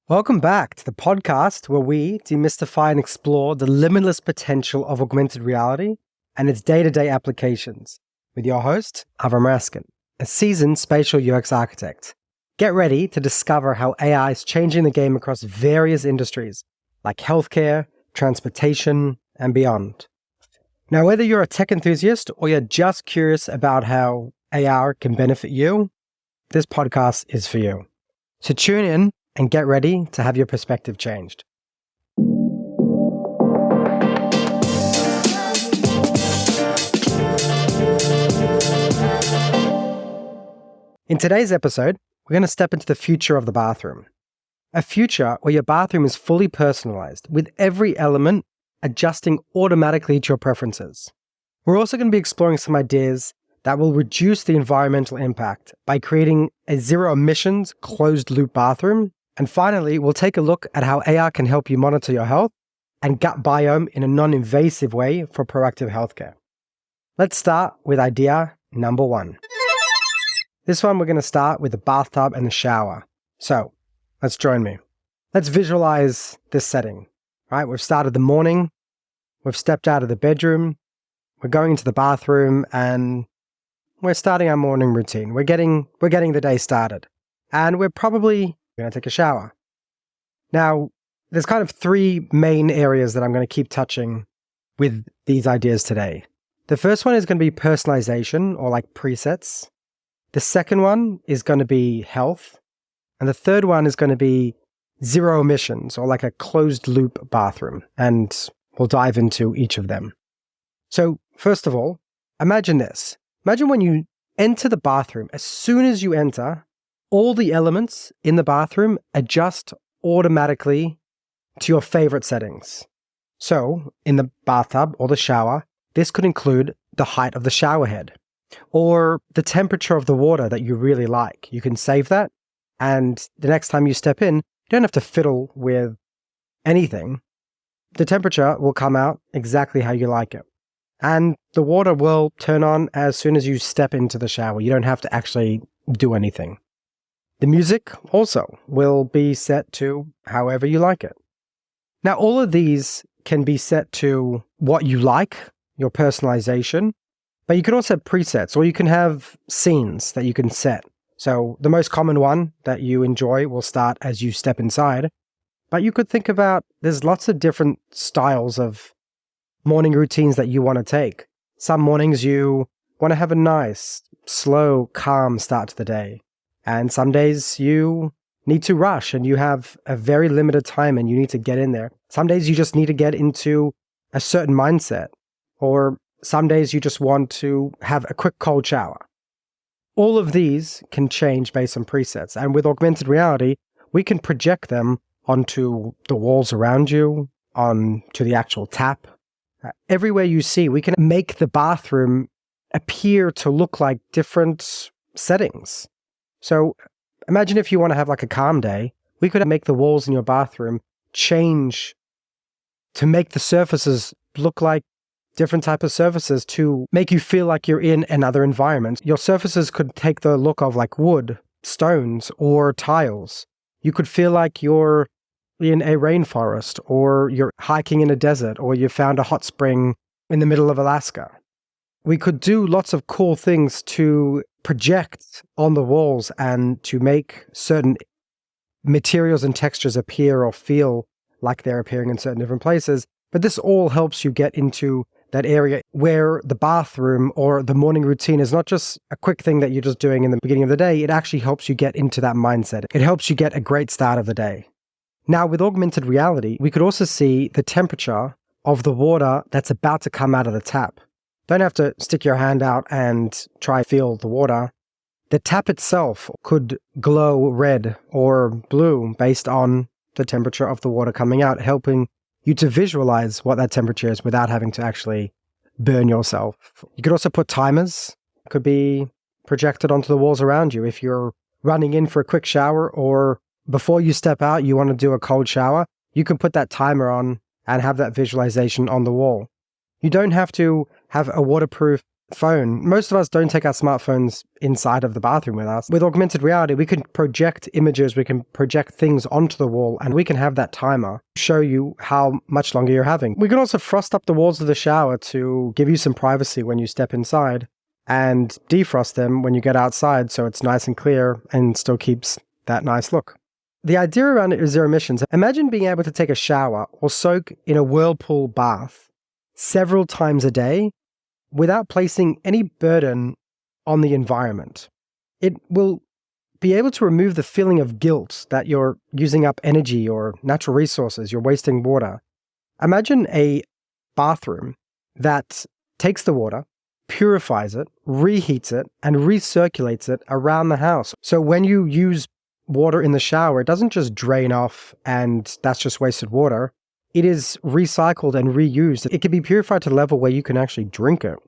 Welcome back to the podcast where we demystify and explore the limitless potential of augmented reality and its day-to-day applications with your host, Avram Raskin, a seasoned spatial UX architect. Get ready to discover how AI is changing the game across various industries like healthcare, transportation, and beyond. Now, whether you're a tech enthusiast or you're just curious about how AR can benefit you, this podcast is for you. So tune in and get ready to have your perspective changed. In today's episode, we're going to step into the future of the bathroom. A future where your bathroom is fully personalized, with every element adjusting automatically to your preferences. We're also going to be exploring some ideas that will reduce the environmental impact by creating a zero-emissions, closed-loop bathroom. And finally, we'll take a look at how AR can help you monitor your health and gut biome in a non-invasive way for proactive healthcare. Let's start with idea number 1. This one, we're going to start with the bathtub and the shower. So, let's join me. Let's visualize this setting. Right? We've started the morning, we've stepped out of the bedroom, we're going into the bathroom, and we're starting our morning routine. We're getting the day started. And we're probably going to take a shower. Now, there's kind of 3 main areas that I'm going to keep touching with these ideas today. The first one is going to be personalization, or like presets. The second one is going to be health. And the third one is going to be zero emissions, or like a closed loop bathroom. And we'll dive into each of them. So first of all, imagine this. Imagine when you enter the bathroom, as soon as you enter, all the elements in the bathroom adjust automatically to your favorite settings. So in the bathtub or the shower, this could include the height of the shower head or the temperature of the water that you really like. You can save that, and the next time you step in, you don't have to fiddle with anything. The temperature will come out exactly how you like it. And the water will turn on as soon as you step into the shower. You don't have to actually do anything. The music also will be set to however you like it. Now, all of these can be set to what you like, your personalization, but you can also have presets, or you can have scenes that you can set. So the most common one that you enjoy will start as you step inside, but you could think about there's lots of different styles of morning routines that you want to take. Some mornings you want to have a nice, slow, calm start to the day. And some days you need to rush and you have a very limited time and you need to get in there. Some days you just need to get into a certain mindset. Or some days you just want to have a quick cold shower. All of these can change based on presets. And with augmented reality, we can project them onto the walls around you, onto the actual tap. Everywhere you see, we can make the bathroom appear to look like different settings. So imagine if you want to have like a calm day, we could make the walls in your bathroom change to make the surfaces look like different type of surfaces to make you feel like you're in another environment. Your surfaces could take the look of like wood, stones, or tiles. You could feel like you're in a rainforest, or you're hiking in a desert, or you found a hot spring in the middle of Alaska. We could do lots of cool things to project on the walls and to make certain materials and textures appear or feel like they're appearing in certain different places. But this all helps you get into that area where the bathroom or the morning routine is not just a quick thing that you're just doing in the beginning of the day. It actually helps you get into that mindset. It helps you get a great start of the day. Now, with augmented reality, we could also see the temperature of the water that's about to come out of the tap. Don't have to stick your hand out and try feel the water. The tap itself could glow red or blue based on the temperature of the water coming out, helping you to visualize what that temperature is without having to actually burn yourself. You could also put timers. It could be projected onto the walls around you. If you're running in for a quick shower, or before you step out, you want to do a cold shower, you can put that timer on and have that visualization on the wall. You don't have to have a waterproof phone, most of us don't take our smartphones inside of the bathroom with us. With augmented reality, we can project images, we can project things onto the wall, and we can have that timer show you how much longer you're having. We can also frost up the walls of the shower to give you some privacy when you step inside, and defrost them when you get outside so it's nice and clear and still keeps that nice look. The idea around it is zero emissions. Imagine being able to take a shower or soak in a whirlpool bath several times a day without placing any burden on the environment. It will be able to remove the feeling of guilt that you're using up energy or natural resources, you're wasting water. Imagine a bathroom that takes the water, purifies it, reheats it, and recirculates it around the house. So when you use water in the shower, it doesn't just drain off and that's just wasted water. It is recycled and reused. It can be purified to the level where you can actually drink it.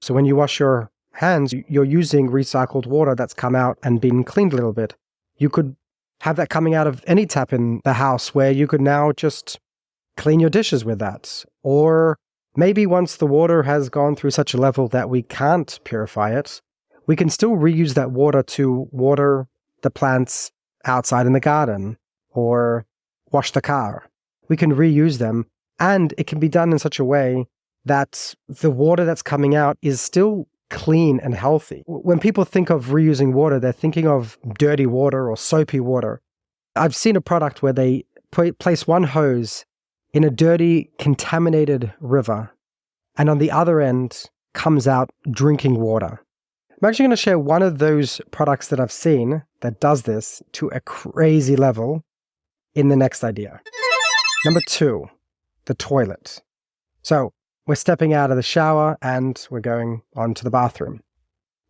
So when you wash your hands, you're using recycled water that's come out and been cleaned a little bit. You could have that coming out of any tap in the house where you could now just clean your dishes with that. Or maybe once the water has gone through such a level that we can't purify it, we can still reuse that water to water the plants outside in the garden or wash the car. We can reuse them, and it can be done in such a way that the water that's coming out is still clean and healthy. When people think of reusing water, they're thinking of dirty water or soapy water. I've seen a product where they place one hose in a dirty, contaminated river, and on the other end comes out drinking water. I'm actually going to share one of those products that I've seen that does this to a crazy level in the next idea. Number 2, the toilet. So we're stepping out of the shower and we're going on to the bathroom.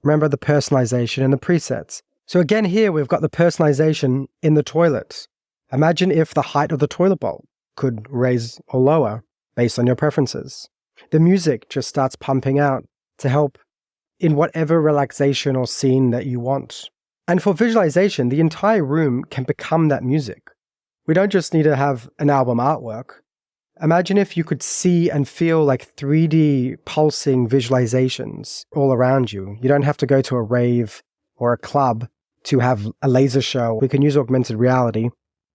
Remember the personalization and the presets. So again here we've got the personalization in the toilet. Imagine if the height of the toilet bowl could raise or lower based on your preferences. The music just starts pumping out to help in whatever relaxation or scene that you want. And for visualization, the entire room can become that music. We don't just need to have an album artwork. Imagine if you could see and feel like 3D pulsing visualizations all around you. You don't have to go to a rave or a club to have a laser show. We can use augmented reality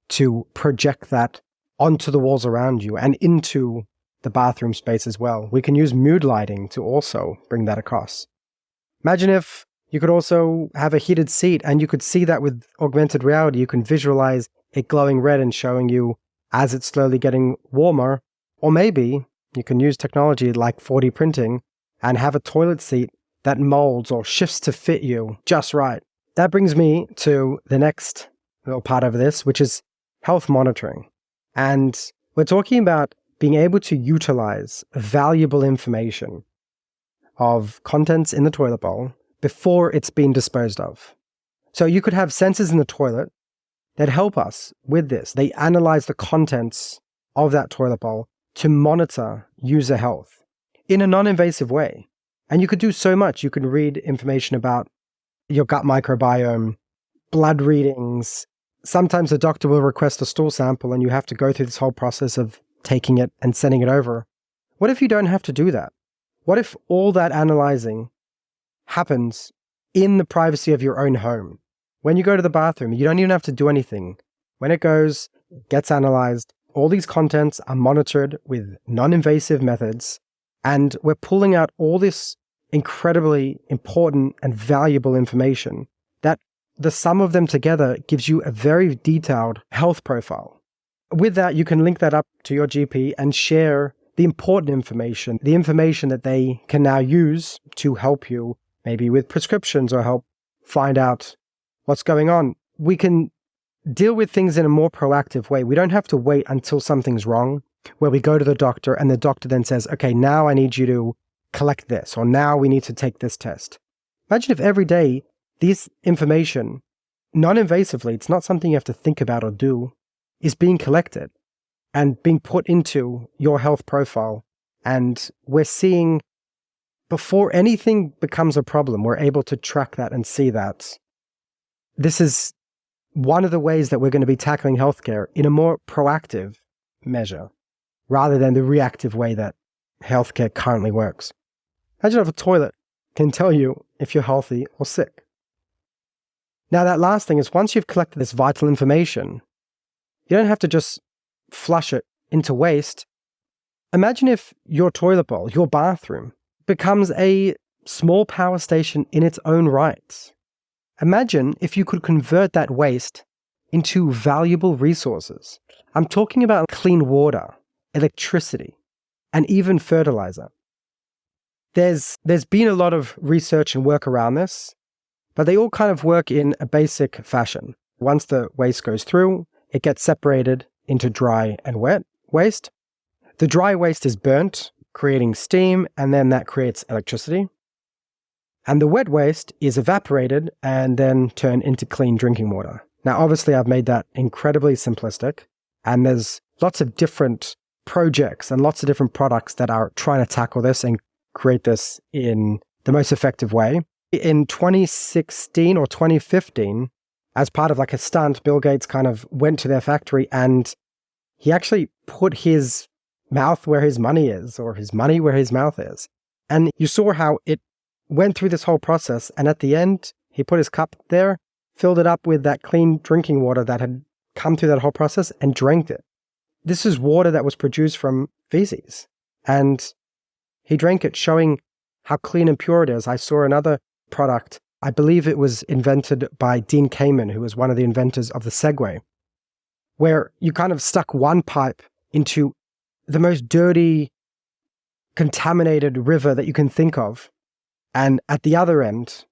to project that onto the walls around you and into the bathroom space as well. We can use mood lighting to also bring that across. Imagine if you could also have a heated seat and you could see that with augmented reality. You can visualize it glowing red and showing you as it's slowly getting warmer. Or maybe you can use technology like 4D printing and have a toilet seat that molds or shifts to fit you just right. That brings me to the next little part of this, which is health monitoring. And we're talking about being able to utilize valuable information of contents in the toilet bowl before it's been disposed of. So you could have sensors in the toilet that help us with this. They analyze the contents of that toilet bowl to monitor user health in a non-invasive way. And you could do so much. You can read information about your gut microbiome, blood readings. Sometimes the doctor will request a stool sample and you have to go through this whole process of taking it and sending it over. What if you don't have to do that? What if all that analyzing happens in the privacy of your own home? When you go to the bathroom, you don't even have to do anything. When it goes, gets analyzed, all these contents are monitored with non-invasive methods, and we're pulling out all this incredibly important and valuable information that the sum of them together gives you a very detailed health profile. With that, you can link that up to your GP and share the important information, the information that they can now use to help you, maybe with prescriptions or help find out what's going on. We can deal with things in a more proactive way. We don't have to wait until something's wrong, where we go to the doctor and the doctor then says, okay, now I need you to collect this, or now we need to take this test. Imagine if every day this information, non-invasively, it's not something you have to think about or do, is being collected and being put into your health profile. And we're seeing, before anything becomes a problem, we're able to track that and see that. This is one of the ways that we're going to be tackling healthcare in a more proactive measure, rather than the reactive way that healthcare currently works. Imagine if a toilet can tell you if you're healthy or sick. Now, that last thing is once you've collected this vital information, you don't have to just flush it into waste. Imagine if your toilet bowl, your bathroom, becomes a small power station in its own right. Imagine if you could convert that waste into valuable resources. I'm talking about clean water, electricity, and even fertilizer. There's been a lot of research and work around this, but they all kind of work in a basic fashion. Once the waste goes through, it gets separated into dry and wet waste. The dry waste is burnt, creating steam, and then that creates electricity. And the wet waste is evaporated and then turned into clean drinking water. Now, obviously, I've made that incredibly simplistic, and there's lots of different projects and lots of different products that are trying to tackle this and create this in the most effective way. In 2016 or 2015, as part of like a stunt, Bill Gates kind of went to their factory and he actually put his mouth where his money is, or his money where his mouth is. And you saw how it went through this whole process, and at the end, he put his cup there, filled it up with that clean drinking water that had come through that whole process, and drank it. This is water that was produced from feces. And he drank it, showing how clean and pure it is. I saw another product, I believe it was invented by Dean Kamen, who was one of the inventors of the Segway, where you kind of stuck one pipe into the most dirty, contaminated river that you can think of, and at the other end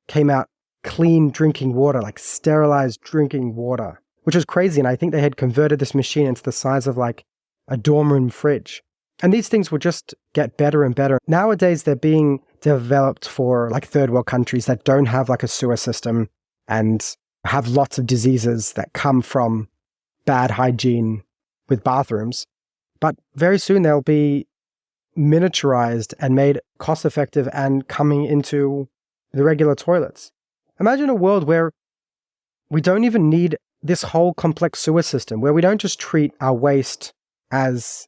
came out clean drinking water, like sterilized drinking water, which was crazy. And I think they had converted this machine into the size of like a dorm room fridge. And these things will just get better and better. Nowadays, they're being developed for like third world countries that don't have like a sewer system and have lots of diseases that come from bad hygiene with bathrooms. But very soon they'll be miniaturized and made cost effective and coming into the regular toilets. Imagine a world where we don't even need this whole complex sewer system, where we don't just treat our waste as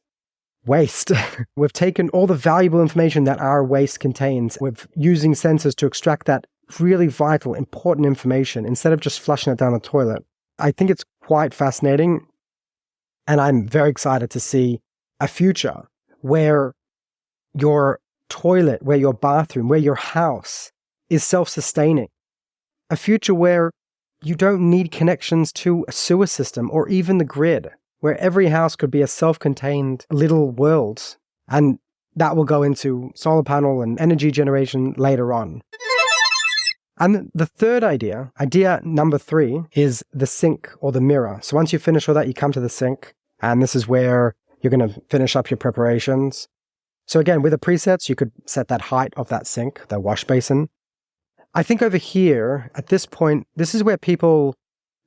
waste. We've taken all the valuable information that our waste contains. We're using sensors to extract that really vital, important information instead of just flushing it down the toilet. I think it's quite fascinating. And I'm very excited to see a future where your toilet, where your bathroom, where your house is self-sustaining. A future where you don't need connections to a sewer system or even the grid, where every house could be a self-contained little world. And that will go into solar panel and energy generation later on. And the third idea number 3, is the sink or the mirror. So once you finish all that, you come to the sink, and this is where you're going to finish up your preparations. So again, with the presets, you could set that height of that sink, the wash basin. I think over here, at this point, this is where people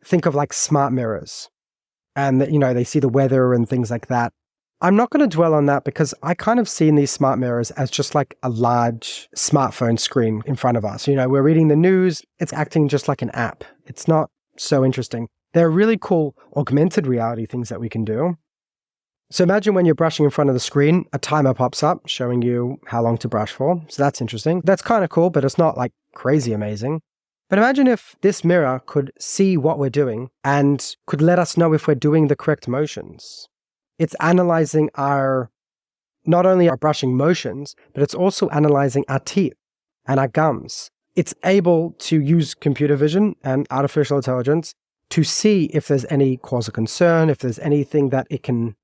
think of like smart mirrors. And that, they see the weather and things like that. I'm not going to dwell on that because I kind of see in these smart mirrors as just like a large smartphone screen in front of us. We're reading the news. It's acting just like an app. It's not so interesting. There are really cool augmented reality things that we can do. So imagine when you're brushing in front of the screen, a timer pops up showing you how long to brush for. So that's interesting. That's kind of cool, but it's not like crazy amazing. But imagine if this mirror could see what we're doing and could let us know if we're doing the correct motions. It's analyzing not only our brushing motions, but it's also analyzing our teeth and our gums. It's able to use computer vision and artificial intelligence to see if there's any cause of concern, if there's anything that it can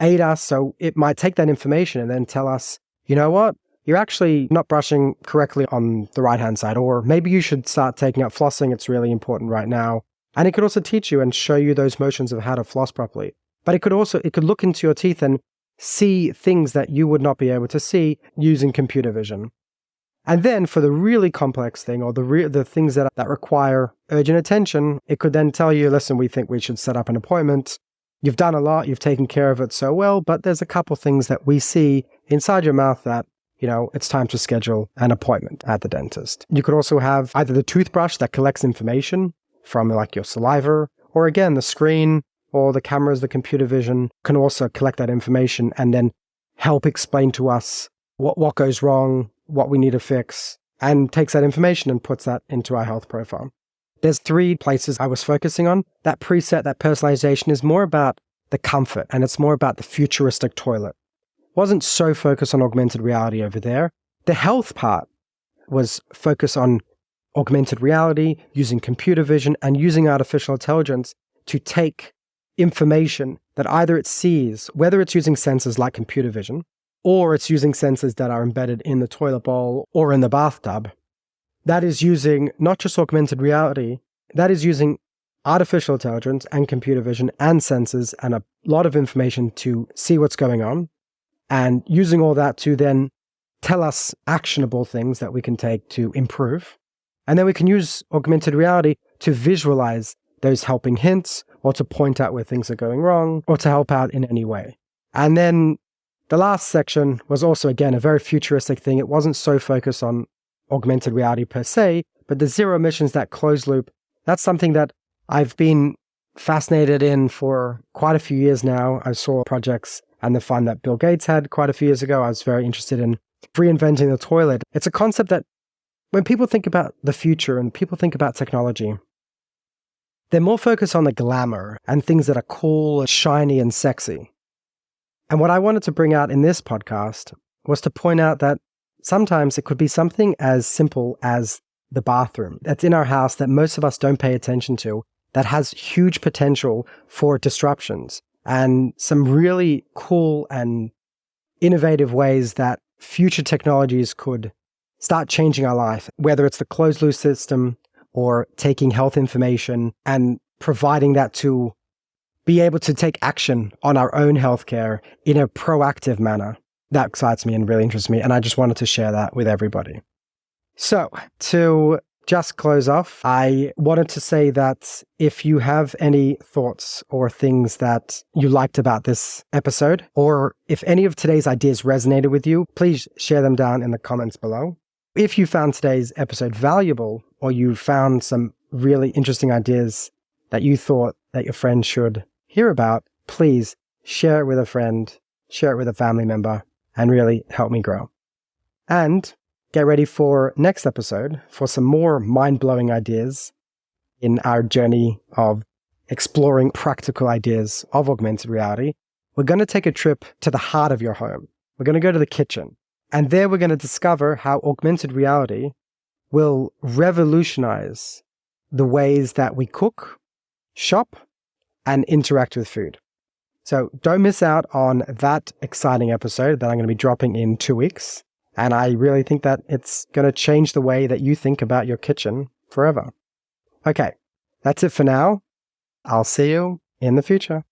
aid us. So it might take that information and then tell us, you know what? You're actually not brushing correctly on the right-hand side, or maybe you should start taking up flossing. It's really important right now. And it could also teach you and show you those motions of how to floss properly. But it could look into your teeth and see things that you would not be able to see using computer vision. And then for the really complex thing, or the things that require urgent attention, it could then tell you, listen, we think we should set up an appointment. You've done a lot, you've taken care of it so well, but there's a couple things that we see inside your mouth that, it's time to schedule an appointment at the dentist. You could also have either the toothbrush that collects information from like your saliva, or again, the screen or the cameras, the computer vision can also collect that information and then help explain to us what goes wrong, what we need to fix. and takes that information and puts that into our health profile. There's 3 places I was focusing on. That preset, that personalization is more about the comfort, and it's more about the futuristic toilet. Wasn't so focused on augmented reality over there. The health part was focused on augmented reality, using computer vision and using artificial intelligence to take information that either it sees, whether it's using sensors like computer vision, or it's using sensors that are embedded in the toilet bowl or in the bathtub. That is using not just augmented reality, that is using artificial intelligence and computer vision and sensors and a lot of information to see what's going on, and using all that to then tell us actionable things that we can take to improve. And then we can use augmented reality to visualize those helping hints, or to point out where things are going wrong, or to help out in any way. And then the last section was also, again, a very futuristic thing. It wasn't so focused on augmented reality per se, but the zero emissions, that closed loop, that's something that I've been fascinated in for quite a few years now. I saw projects and the fund that Bill Gates had quite a few years ago. I was very interested in reinventing the toilet. It's a concept that when people think about the future and people think about technology, they're more focused on the glamour and things that are cool and shiny and sexy. And what I wanted to bring out in this podcast was to point out that sometimes it could be something as simple as the bathroom that's in our house that most of us don't pay attention to, that has huge potential for disruptions and some really cool and innovative ways that future technologies could start changing our life, whether it's the closed loop system or taking health information and providing that to be able to take action on our own healthcare in a proactive manner. That excites me and really interests me, and I just wanted to share that with everybody. So, to just close off, I wanted to say that if you have any thoughts or things that you liked about this episode, or if any of today's ideas resonated with you, please share them down in the comments below. If you found today's episode valuable, or you found some really interesting ideas that you thought that your friend should hear about, please share it with a friend, share it with a family member, and really help me grow. And get ready for next episode for some more mind-blowing ideas in our journey of exploring practical ideas of augmented reality. We're going to take a trip to the heart of your home. We're going to go to the kitchen. And there we're going to discover how augmented reality will revolutionize the ways that we cook, shop, and interact with food. So don't miss out on that exciting episode that I'm going to be dropping in 2 weeks. And I really think that it's going to change the way that you think about your kitchen forever. Okay, that's it for now. I'll see you in the future.